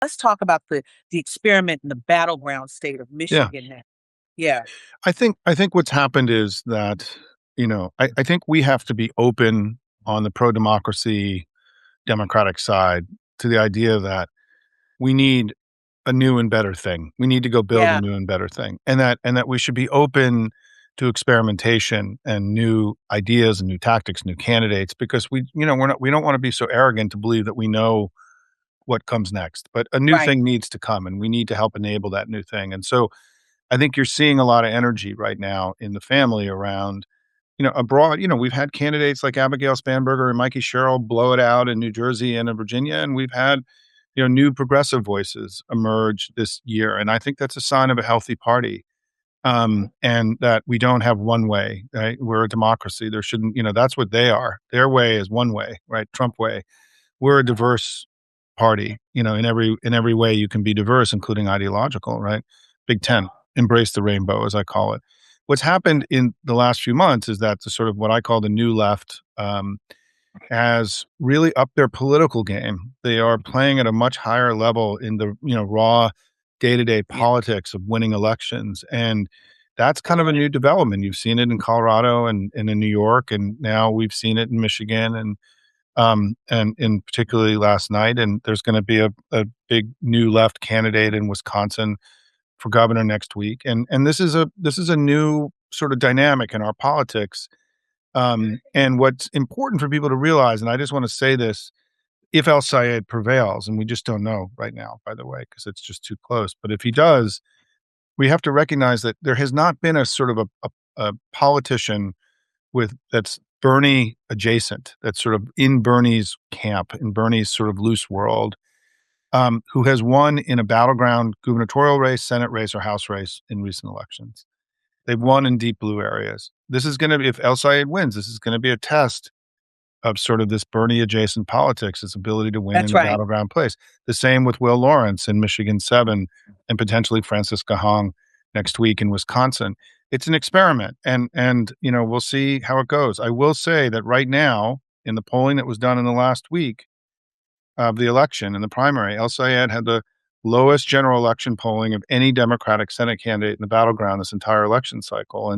let's talk about the experiment in the battleground state of Yeah. Michigan now. Yeah. I think what's happened is that, I think we have to be open on the pro-democracy Democratic side to the idea that we need a new and better thing. We need to go build a Yeah. new and better thing. And that we should be open to experimentation and new ideas and new tactics, new candidates, because we don't want to be so arrogant to believe that we know what comes next. But a new Right. thing needs to come and we need to help enable that new thing. And so I think you're seeing a lot of energy right now in the family around, abroad. We've had candidates like Abigail Spanberger and Mikey Sherrill blow it out in New Jersey and in Virginia, and we've had, new progressive voices emerge this year. And I think that's a sign of a healthy party. And that we don't have one way, right? We're a democracy. There shouldn't, that's what they are. Their way is one way, right? Trump way. We're a diverse party, in every way you can be diverse, including ideological, right? Big Ten, embrace the rainbow, as I call it. What's happened in the last few months is that the sort of what I call the new left has really upped their political game. They are playing at a much higher level in the raw day-to-day Yeah. politics of winning elections, and that's kind of a new development. You've seen it in Colorado and in New York, and now we've seen it in Michigan, and in particularly last night. And there's going to be a big new left candidate in Wisconsin for governor next week. And this is a new sort of dynamic in our politics. And what's important for people to realize, and I just want to say this, if El Sayed prevails, and we just don't know right now, by the way, because it's just too close. But if he does, we have to recognize that there has not been a sort of a politician that's Bernie adjacent, that's sort of in Bernie's camp, in Bernie's sort of loose world, who has won in a battleground gubernatorial race, Senate race, or House race in recent elections. They've won in deep blue areas. This is going to be, if El Sayed wins, this is going to be a test of sort of this Bernie adjacent politics, its ability to win That's in a right. battleground place. The same with Will Lawrence in Michigan 7 and potentially Francisca Hong next week in Wisconsin. It's an experiment, and we'll see how it goes. I will say that right now, in the polling that was done in the last week of the election in the primary, El Sayed had the lowest general election polling of any Democratic Senate candidate in the battleground this entire election cycle.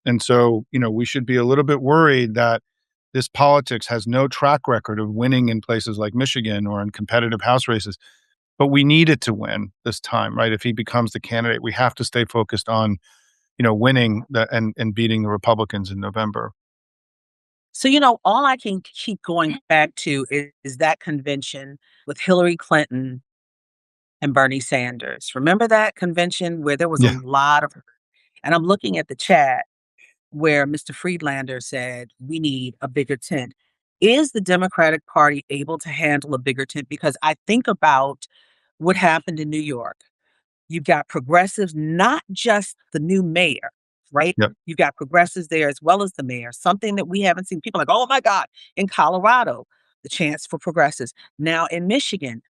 And so, we should be a little bit worried that this politics has no track record of winning in places like Michigan or in competitive House races, but we need it to win this time, right? If he becomes the candidate, we have to stay focused on, winning and beating the Republicans in November. So, all I can keep going back to is that convention with Hillary Clinton and Bernie Sanders. Remember that convention where there was a Yeah. lot of, and I'm looking at the chat where Mr. Friedlander said, we need a bigger tent. Is the Democratic Party able to handle a bigger tent? Because I think about what happened in New York. You've got progressives, not just the new mayor, right? Yep. You've got progressives there as well as the mayor, something that we haven't seen. People are like, oh my God, in Colorado, the chance for progressives. Now in Michigan,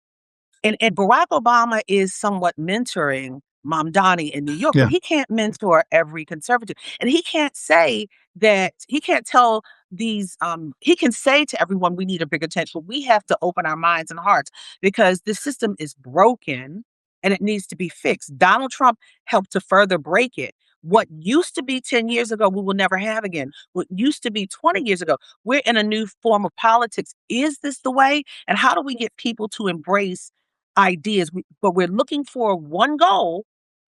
and Barack Obama is somewhat mentoring Mamdani in New York, but Yeah. he can't mentor every conservative. And he can't say that he can't tell these he can say to everyone we need a bigger tent, but we have to open our minds and hearts because the system is broken and it needs to be fixed. Donald Trump helped to further break it. What used to be 10 years ago, we will never have again. What used to be 20 years ago, we're in a new form of politics. Is this the way? And how do we get people to embrace ideas? But we're looking for one goal,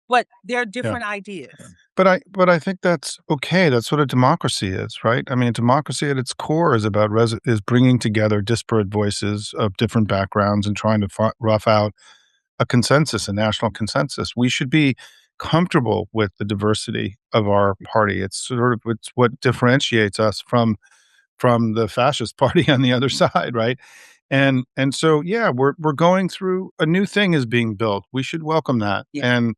but there are Yeah. different ideas. But I think that's okay. That's what a democracy is, right? I mean, a democracy at its core is about is bringing together disparate voices of different backgrounds and trying to rough out a consensus, a national consensus. We should be comfortable with the diversity of our party. It's what differentiates us from the fascist party on the other side, right? And so yeah, we're going through a new thing is being built. We should welcome that. Yeah.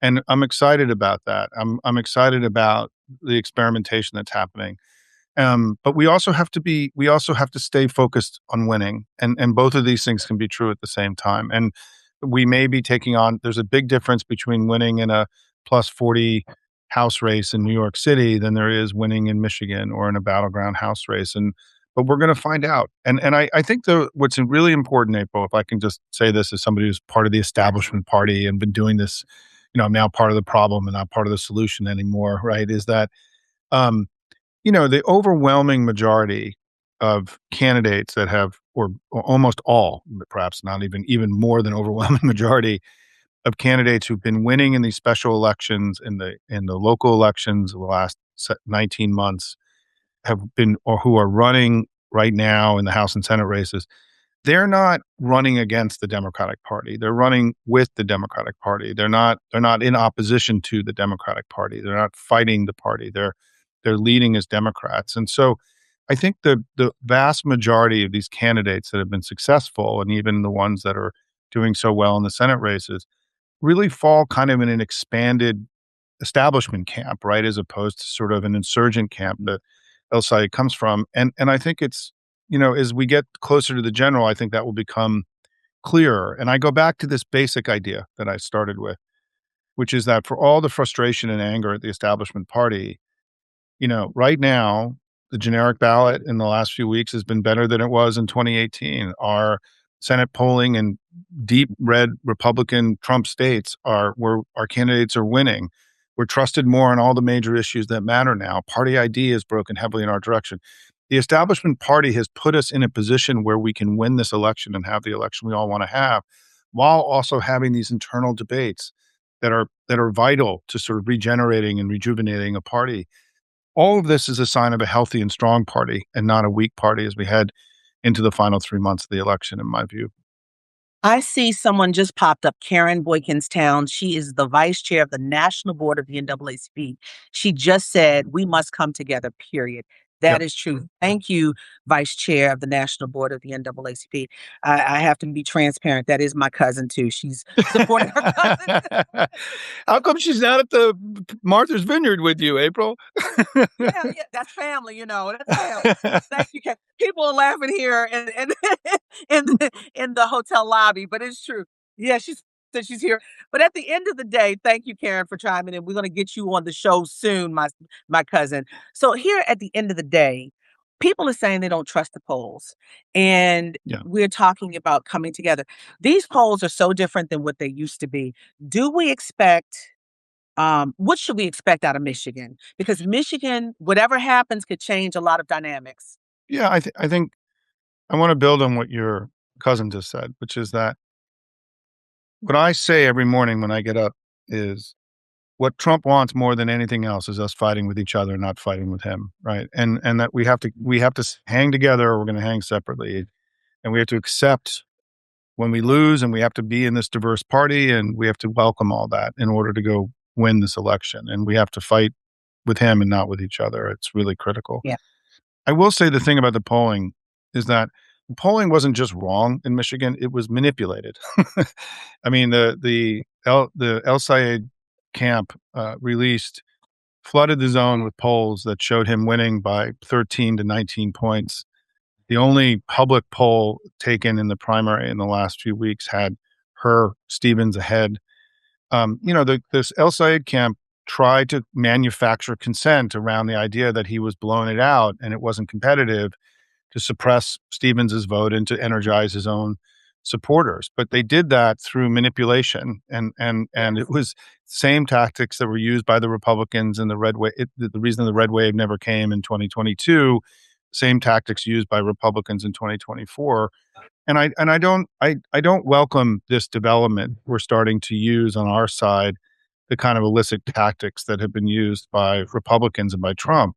And I'm excited about that. I'm excited about the experimentation that's happening. But we also have to stay focused on winning. And both of these things can be true at the same time. And we may be taking on, there's a big difference between winning in a plus 40 House race in New York City than there is winning in Michigan or in a battleground House race. And but we're going to find out. And I think what's really important, April, if I can just say this as somebody who's part of the establishment party and been doing this, I'm now part of the problem and not part of the solution anymore, right? Is that, um, the overwhelming majority of candidates that have, or almost all, but perhaps not even more than overwhelming majority of candidates who've been winning in these special elections, in the local elections of the last 19 months, have been, or who are running right now in the House and Senate races, they're not running against the Democratic Party. They're running with the Democratic Party. They're not in opposition to the Democratic Party. They're not fighting the party. They're leading as Democrats. And so I think the vast majority of these candidates that have been successful, and even the ones that are doing so well in the Senate races, really fall kind of in an expanded establishment camp, right, as opposed to sort of an insurgent camp that El Sayed comes from. And I think it's, as we get closer to the general, I think that will become clearer. And I go back to this basic idea that I started with, which is that for all the frustration and anger at the establishment party, right now, the generic ballot in the last few weeks has been better than it was in 2018. Our Senate polling in deep red Republican Trump states are where our candidates are winning. We're trusted more on all the major issues that matter now. Party ID is broken heavily in our direction. The establishment party has put us in a position where we can win this election and have the election we all want to have, while also having these internal debates that are vital to sort of regenerating and rejuvenating a party. All of this is a sign of a healthy and strong party and not a weak party as we head into the final 3 months of the election, in my view. I see someone just popped up, Karen Boykinstown. She is the vice chair of the National Board of the NAACP. She just said, we must come together, period. Yep. That is true. Thank you, Vice Chair of the National Board of the NAACP. I have to be transparent. That is my cousin, too. She's supporting her cousin. How come she's not at the Martha's Vineyard with you, April? Yeah, that's family, that's family. Thank you, Ken. People are laughing here in in the hotel lobby, but it's true. Yeah, she said she's here. But at the end of the day, thank you, Karen, for chiming in. We're gonna get you on the show soon, my cousin. So here at the end of the day, people are saying they don't trust the polls. And Yeah. we're talking about coming together. These polls are so different than what they used to be. Do we expect what should we expect out of Michigan? Because Michigan, whatever happens, could change a lot of dynamics. Yeah, I think I wanna build on what your cousin just said, which is that what I say every morning when I get up is what Trump wants more than anything else is us fighting with each other, not fighting with him, right? And that we have to hang together or we're gonna hang separately, and we have to accept when we lose, and we have to be in this diverse party, and we have to welcome all that in order to go win this election, and we have to fight with him and not with each other. It's really critical. Yeah. I will say the thing about the polling is that the polling wasn't just wrong in Michigan, it was manipulated. I mean, the El Sayed camp, released flooded the zone with polls that showed him winning by 13 to 19 points. The only public poll taken in the primary in the last few weeks had her Stevens ahead. This El Sayed camp tried to manufacture consent around the idea that he was blowing it out and it wasn't competitive, to suppress Stevens's vote and to energize his own supporters. But they did that through manipulation, and it was same tactics that were used by the Republicans in the red wave. The reason the red wave never came in 2022, same tactics used by Republicans in 2024. And I don't welcome this development we're starting to use on our side, the kind of illicit tactics that have been used by Republicans and by Trump.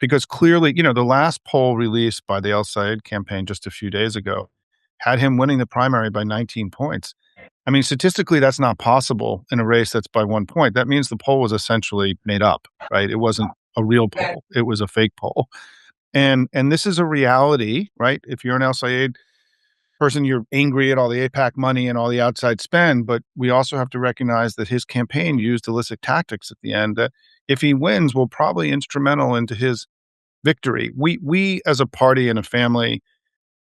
Because clearly, the last poll released by the El Sayed campaign just a few days ago had him winning the primary by 19 points. I mean, statistically, that's not possible in a race that's by 1 point. That means the poll was essentially made up, right? It wasn't a real poll. It was a fake poll. And this is a reality, right? If you're an El Sayed person, you're angry at all the APAC money and all the outside spend, but we also have to recognize that his campaign used illicit tactics at the end that, if he wins, will probably instrumental into his victory. We as a party and a family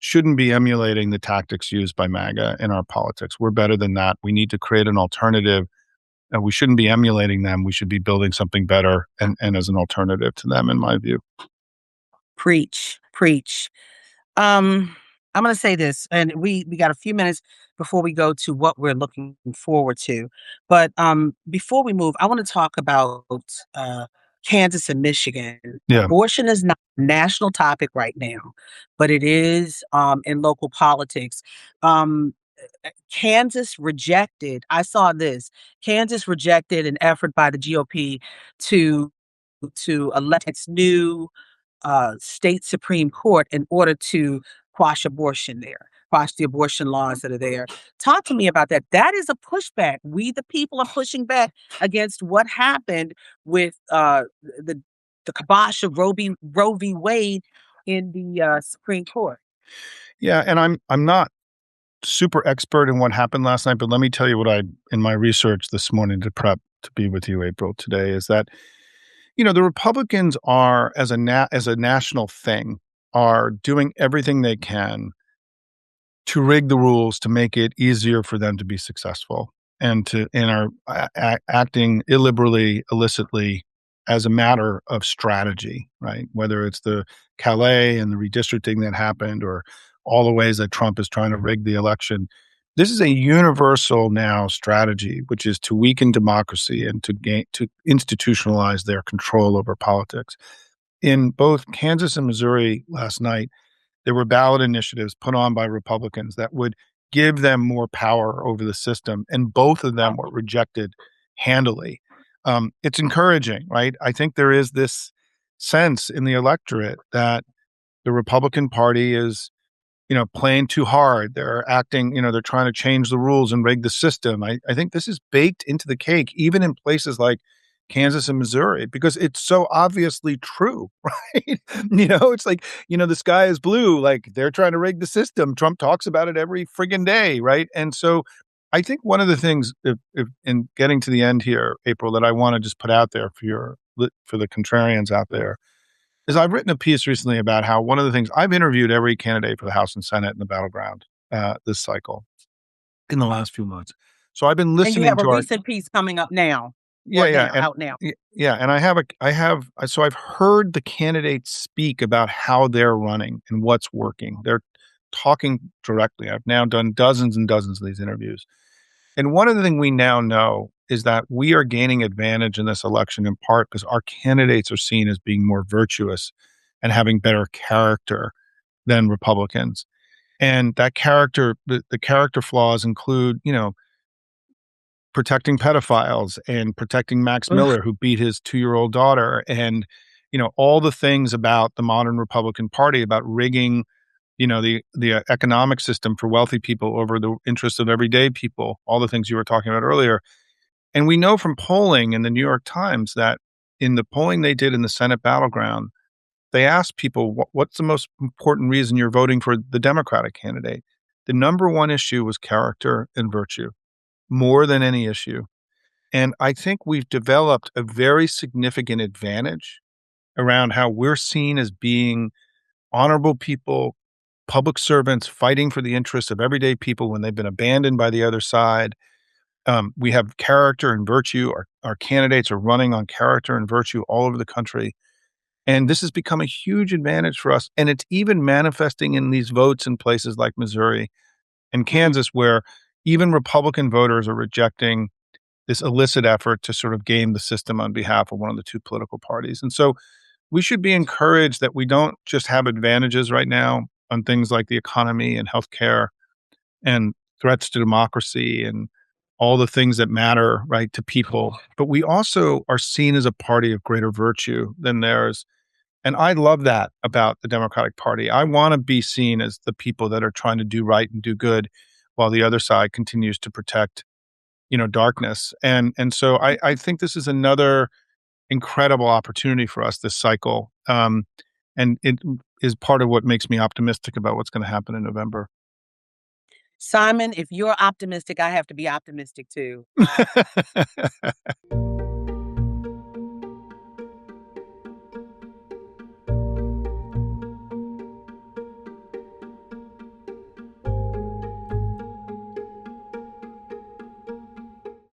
shouldn't be emulating the tactics used by MAGA in our politics. We're better than that. We need to create an alternative, and we shouldn't be emulating them. We should be building something better and as an alternative to them, in my view. Preach. Preach. I'm going to say this, and we got a few minutes before we go to what we're looking forward to. But before we move, I want to talk about uh, Kansas and Michigan. Yeah. Abortion is not a national topic right now, but it is in local politics. Um, Kansas rejected. I saw this. Kansas rejected an effort by the GOP to elect its new state Supreme Court in order to quash the abortion laws that are there. Talk to me about that. That is a pushback. We, the people, are pushing back against what happened with the the kibosh of Roe v. Wade in the Supreme Court. Yeah, and I'm not super expert in what happened last night, but let me tell you what I in my research this morning to prep to be with you, April, today is that the Republicans are as a national thing are doing everything they can to rig the rules to make it easier for them to be successful and are acting illiberally, illicitly as a matter of strategy, right? Whether it's the Calais and the redistricting that happened or all the ways that Trump is trying to rig the election. This is a universal now strategy, which is to weaken democracy and to institutionalize their control over politics. In both Kansas and Missouri last night, there were ballot initiatives put on by Republicans that would give them more power over the system, and both of them were rejected handily. It's encouraging, right? I think there is this sense in the electorate that the Republican Party is playing too hard. They're acting, they're trying to change the rules and rig the system. I think this is baked into the cake, even in places like Kansas and Missouri, because it's so obviously true, right? It's like, the sky is blue, like they're trying to rig the system. Trump talks about it every friggin' day, right? And so I think one of the things, if in getting to the end here, April, that I want to just put out there for the contrarians out there is I've written a piece recently about how one of the things I've interviewed every candidate for the House and Senate in the Battleground this cycle in the last few months. So I've been And you listening have a to our recent piece coming up now, yeah, yeah, and out now. yeah, and so I've heard the candidates speak about how they're running and what's working. They're talking directly. I've now done dozens and dozens of these interviews. And one of the things we now know is that we are gaining advantage in this election in part because our candidates are seen as being more virtuous and having better character than Republicans. And that character, the character flaws include, protecting pedophiles and protecting Max Ugh. Miller, who beat his 2-year-old daughter, and all the things about the modern Republican Party about rigging, the economic system for wealthy people over the interests of everyday people. All the things you were talking about earlier, and we know from polling in the New York Times that in the polling they did in the Senate battleground, they asked people what's the most important reason you're voting for the Democratic candidate. The number one issue was character and virtue, more than any issue. And I think we've developed a very significant advantage around how we're seen as being honorable people, public servants fighting for the interests of everyday people when they've been abandoned by the other side. We have character and virtue. Our candidates are running on character and virtue all over the country. And this has become a huge advantage for us. And it's even manifesting in these votes in places like Missouri and Kansas, where even Republican voters are rejecting this illicit effort to sort of game the system on behalf of one of the two political parties. And so we should be encouraged that we don't just have advantages right now on things like the economy and healthcare and threats to democracy and all the things that matter, right, to people, but we also are seen as a party of greater virtue than theirs. And I love that about the Democratic Party. I want to be seen as the people that are trying to do right and do good while the other side continues to protect, darkness. And so I think this is another incredible opportunity for us this cycle. And it is part of what makes me optimistic about what's going to happen in November. Simon, if you're optimistic, I have to be optimistic too.